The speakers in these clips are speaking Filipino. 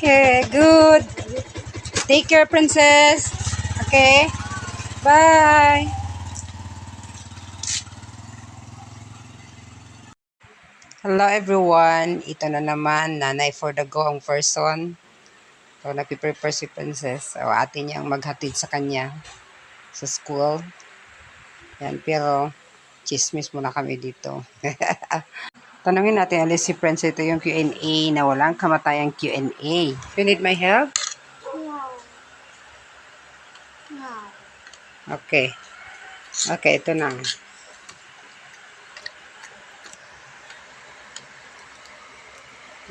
Okay, good. Take care, princess. Okay, bye. Hello everyone. Ito na naman, nanay for the go ang person. So, nagpiprepare si princess. So, atin niyang maghatid sa kanya sa school. Yan, pero chismis muna kami dito. Tanungin natin alis si Prince. Ito yung Q&A na walang kamatayang Q&A. You need my help? No. No. Okay. Okay, ito na.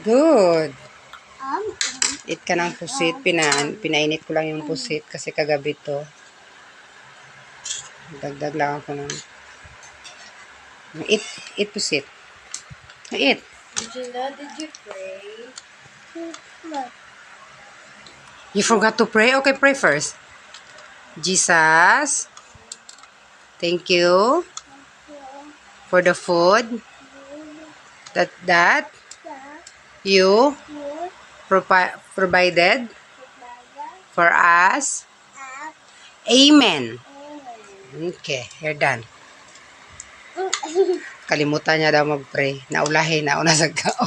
Good. Eat ka ng pusit. Pinainit ko lang yung pusit kasi kagabi to. Dagdag lang ako ng... Eat pusit. Eat. Did you pray? No. You forgot to pray? Okay, pray first. Jesus, thank you for the food that you provided for us. Amen. Okay, you're done. Kalimutan niya daw mag-pray. Naulahin, nauna sa kao.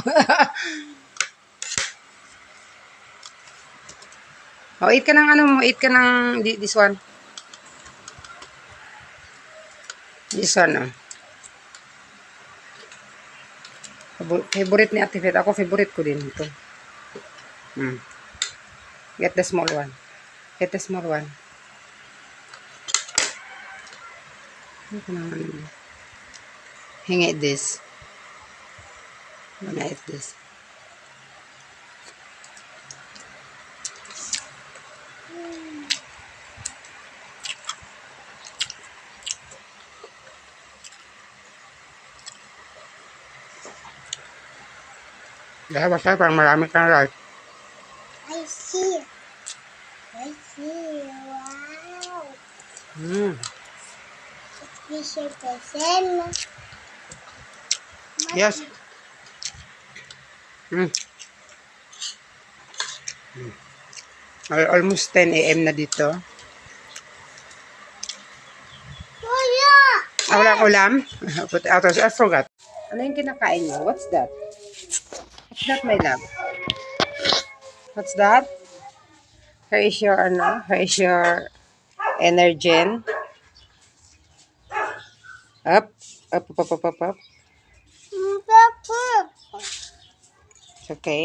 Oh, eat ka ng ano mo, eat ka ng this one. This one, oh. Favorite ni Ate Fet. Ako, favorite ko din ito. Get the small one. Get the small one. Hingi this. I'm gonna eat this. Dahil basta parang marami kang rice. I see. Wow. Fisher person. Yes. Almost 10 a.m. na dito. Wala. Walang ulam? Put out. I forgot. Ano yung kinakain mo? What's that? What's that, my love? What's that? Here is your, here is your Energen. Up. Up, up, up, up, up, up. Papa. It's okay.